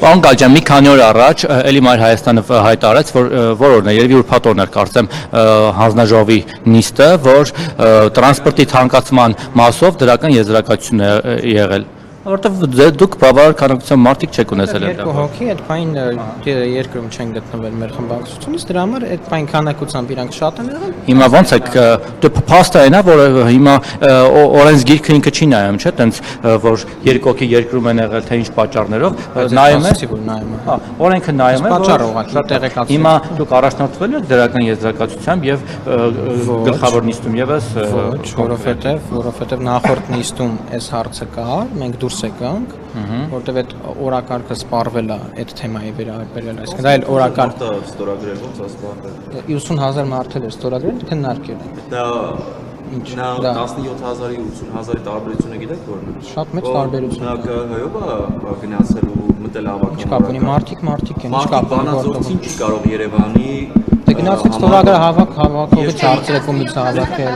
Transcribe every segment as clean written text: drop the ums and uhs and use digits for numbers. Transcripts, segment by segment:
Պարոն Գալջյան, մի քանի օր առաջ Էլի Մայր Հայաստանը հայտարարեց, որ օրն է, երևի ուրբաթ օրն էր, կարծեմ, հանձնաժողովի նիստը, որ տրանսպորտի թանկացման մասով դրական եզրակացություն է եղել, որովհետև դուք բավարար քանակությամբ մարդիկ չեք ունեցել երկու հոգի այդ բան երկրում չեն գտնվել մեր խմբակցությունից, դրա համար այդ բան քանակությամբ իրանք շատ են եղել։ Հիմա ոնց է փաստը այն է, որ հիմա օրենսգիրքը ինքը չի նայում, չէ՞, տենց որ երկու հոգի երկրում են եղել, թե ինչ պատճառներով, նայում է։ Հա, օրենքը նայում է, որ հիմա դուք առաջնորդվել եք դրական եզրակացությամբ եւ գլխավոր նիստում եւս որովհետեւ նախորդ նիստում այս հարցը կար, մենք դուրս եկանք, որտեղ այդ օրակարգը սպառվել է այդ թեմայի վերաբերյալ, այսինքն դա էլ օրակարգ ստորագրել ոնց է սպառվել 50000 մարդ էլ է ստորագրել, քննարկել են։ Դա 17000-ի 80000-ի տարբերությունը գիտեք որն է։ Շատ մեծ տարբերություն է։ ՀՀ-ով է գնացելու մտել ավական։ Ինչ կապ ունի, մարդիկ են, ինչ կապ ունի, որտեղ չի կարող Երևանի գնացեք ստորագրը հավաքողի չարծրակումից հավաքել։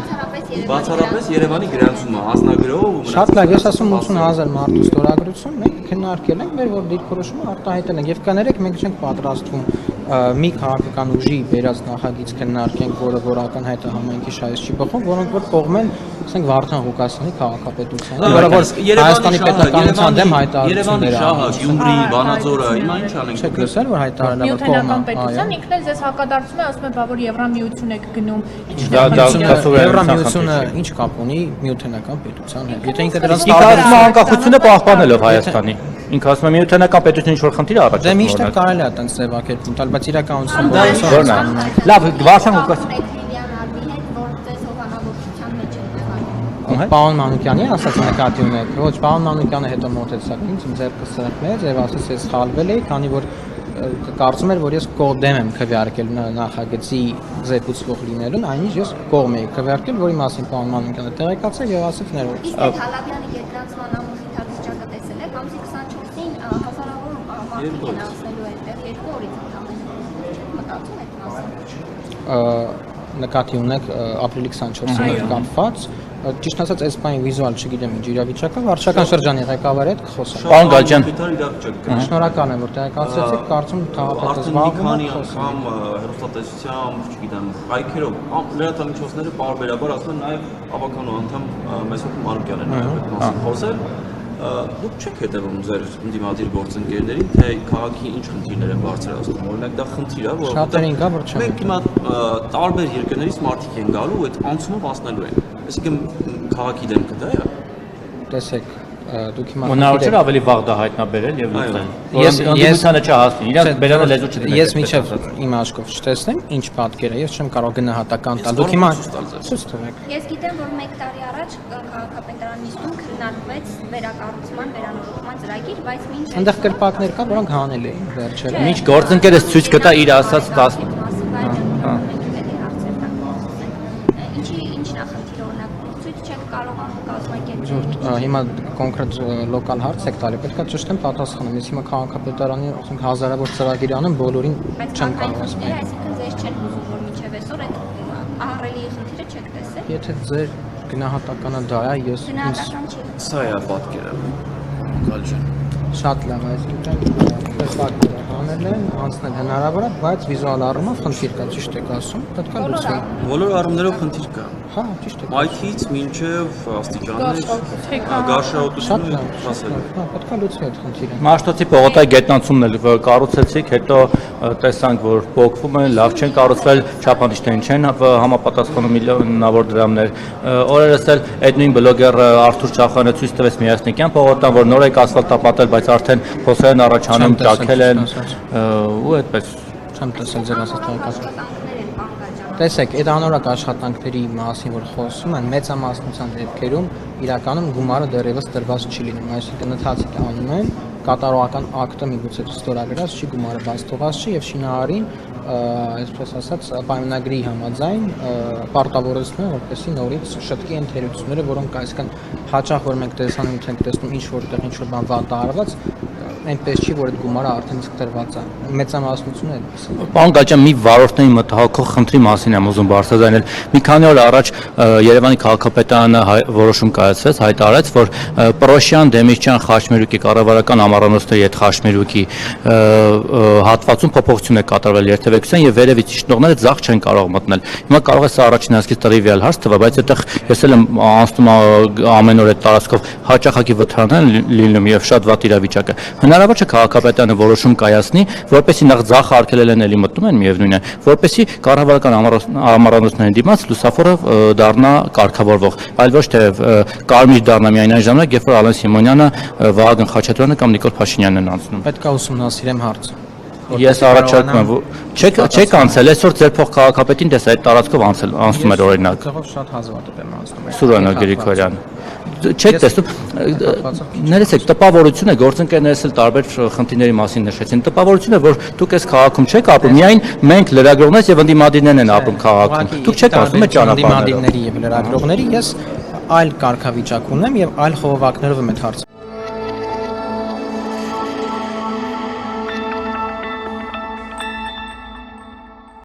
Բացառապես Երևանի գրանցումը հանձնագրով Շատ լավ, ես ասում 80000 մարդու ստորագրություն, մենք քննարկել ենք, մեր որ դիրքորոշումը արտահայտել ենք եւ կներեք մենք չենք պատրաստվում մի քաղաքական ուժի վերած նախագիծ քննարկենք, որը որական հայտահամայնքի շահից չի բխում, որոնք որ կողմեն, ասենք Վարդան Ղուկասյանի քաղաքապետությանը, որը որ Հայաստանի պետականության դեմ հայտարարություններ է։ Երևանի շահը, Գյումրի, Վանաձորը, հիմա ինչ անենք։ Չեք լսել, որ հայտարարել է Միութենական պետության ինքն էլ ձեզ հակադարձում է, ասում է, բա որ Եվրամիություն եք գնում։ Եվրամիությունը ինչ կապ ունի Միութենական պետության հետ։ Եթե ինքը դրանց անկախությունը պահպանելով Հայաստանի ինքը ասում է միութենական պետությունը ինչ որ խնդիր առաջ։ Դե միշտ կարելի է այդպես ձևակերպում տալ, բայց իրականությունը որն է։ Լավ, Վարդան Ղուկասյանի Պարոն Մանուկյանի ասած նկատի ունեք, ոչ պարոն Մանուկյանը հետո մոտեցավ ինձ, իմ ձեռքը սրբեց եւ ասաց ես սխալվել էի, քանի որ կարծում էր որ ես կողմ եմ քվեարկել նախագծի զեկուցող լինելուն, այնինչ ես կողմ էի քվեարկել, որի մասին պարոն Մանուկյանը տեղեկացավ եւ ասաց ներողություն։ Իսկ Հալաբյանի երկրանցման ամուսի թաքստճակը տեսել եք, ամսի 24-ին հազարավոր մարդիկ են անցնելու այդտեղ, 2 օրից ընդամենը մտածում եք մասին։ Նկատի ունեք ապրիլի 24-ի հետ կապված, ճիշտ ասած այս բանի վիզուալ չգիտեմ ինչ իրավիճակը, վարչական շրջանի ղեկավարի հետ կխոսեմ։ Պարոն Գալջյան, շնորհակալ եմ որ տեղեկացրեցիք, կարծում քաղաքացիական զբաղվում եք անգամ հեռուստատեսությամբ, չգիտեմ, հայքերով, լրատվամիջոցները պարբերաբար ասում են նաև ավականու անդամ Մեսրոպ Մանուկյանն է այդ մասին խոսել։ Դուք չեք հետևում ձեր ընդդիմադիր գործընկերներին, թե քաղաքի ինչ խնդիրներ են բարձրացնում։ Օրինակ դա խնդիր է, որ շատերին կա, որ չեմ։ Մենք հիմա տարբեր երկրներից մարդիկ են գալու, այդ անցումով անցնելու են։ Այսինքն քաղաքի դեմքը դա է։ Տեսեք, դուք հիմա հնարավոր չէ ավելի վաղ դա հայտնաբերել եւ լուծել։ Ես չհասնի, իրենք բերանը լեզու չդնեն։ Ես միջև իմ աչքով չտեսնեմ, ինչ պատկեր է, ես չեմ կարող գնահատական տալ։ Դուք հիմա ցույց տվեք։ Ես գիտեմ, որ 1 տարի առաջ քաղաքապետարան նիստում քննարկվեց վերակառուցման, վերանորոգման ծրագիր, բայց մինչ այնտեղ կրպակներ կա, որոնք հանել էին վերջերս։ Մինչ գործընկերս ցույց կտա իր ասած 10 Ինչ նախնդիր օրինակ ցույց չեք կարողանում կազմակերպել։ Հիմա կոնկրետ լոկալ հարց եք տալի, պետք է ճշտեմ պատասխանում։ Ես հիմա քաղաքապետարանի, ասենք, հազարավոր ծրագիր անեմ, բոլորին չեմ կարող ասել։ Այսինքն ձեզ չեն ուզում, որ մինչև այսօր այդ ահռելի խնդիրը չեք տեսել։ Եթե ձեր գնահատականը դա է, ես Սա է պատկերը։ Գալջան։ շատ լավ, այսինքն պատկերը հանել են, անցնել հնարավոր է, բայց վիզուալ առումով խնդիր կա, ճիշտ եք ասում, պետք է լուծել։ Բոլոր առումներով խնդիր կա։ Հա, ճիշտ եք։ Այթից մինչև աստիճաններ, գարշահոտությունը հասել։ Հա, պետք է լուծել այդ խնդիրը։ Մաշտոցի պողոտայի գետնանցումն էլ կառուցեցիք, հետո տեսանք, որ փոկվում են, լավ չեն կառուցվել, չափանիշներին չեն համապատասխանում միլիոնավոր դրամներ։ Օրերս էլ այդ նույն բլոգերը Արթուր Չախյանը ցույց տվեց Միասնիկյան պողոտան, որ նոր է ասֆալտապատել, բայց արդեն փոսեր են առաջանում, ճաքել են ու այդպես։ Չեմ տեսել ձեր ասած տեղեկացումը։ Տեսեք, այդ անորակ աշխատանքների մասին, որ խոսում են, մեծամասնության դեպքերում իրականում գումարը դեռևս տրված չի լինում, այսինքն ընթացիկ անում են, կատարողական ակտը միգուցե ստորագրած չի, գումարը բաց թողած չի եւ շինարարին, այսպես ասած, պայմանագրի համաձայն պարտավորեցնում են, որպեսզի նորից շտկի են թերությունները, որոնք այսինքն հաճախ որ մենք տեսանում ենք տեսնում ինչ որտեղ ինչ որ բան վատ արված, այնպես չի, որ այդ գումարը արդեն իսկ տրված է։ Մեծամասնությունը այդպես է։ Պարոն Գալջյան, մի վարորդների մտահոգող խնդրի մասին եմ ուզում բարձրաձայնել։ Մի քանի օր առաջ Երևանի քաղաքապետարանը որոշում կայացրեց, հայտարարեց, որ Պրոշյան, Դեմիրճյան, Խաչմերուկի կառավարական ամառանոցների հետ Խաշմերուկի հատվածում փոփոխություն է կատարվել երթևեկության եւ վերևից իջնողները ձախ չեն կարող մտնել։ Հիմա կարող է սա առաջին հասկից տրիվիալ հարց թվա, բայց այդտեղ ես էլ եմ անցնում ամեն օր այդ տարածքով հաճախակի վթարանան լինում եւ շատ վատ իրավիճակ է։ Հնարավոր չէ քաղաքապետարանը որոշում կայացնի, որպեսզի նախ ձախ արկելել են էլի մտնում են միևնույն է, որպեսզի կառավարական ամառանոցներին դիմաց լուսավորը դառնա կարգավորվող, այլ ոչ թե կարմիր դառնա միայն այն ժամանակ, երբ որ Ալեն Սիմոնյանը, Վահագն Խաչատրյանը կամ Նիկոլ Փաշինյանն են անցնում։ Պետք է ուսումնասիրեմ հարցը։ Ես առաջարկում եմ, չեք անցել, այսօր ձեր փոխքաղաքապետին դες այդ տարածքով անցնում էր օրինակ։ Ձևով շատ հազվադեպ եմ անցնում։ Սուրենո Գրիգորյան։ Չեք տեսնում, ներեցեք, տպավորություն է, գործընկերներս էլ տարբեր խնդիրների մասին նշեցին։ Տպավորություն է, որ դուք այս քաղաքում չեք ապրում, միայն մենք լրագրողներս եւ ընդդիմադիրներն են ապրում քաղաքում։ Դուք չեք անցնում այդ ճանապարհները։ Ընդդիմադիրների եւ լրագրողների ես այլ կարգավիճակ ունեմ եւ այլ խողովակներով եմ այդ հարցը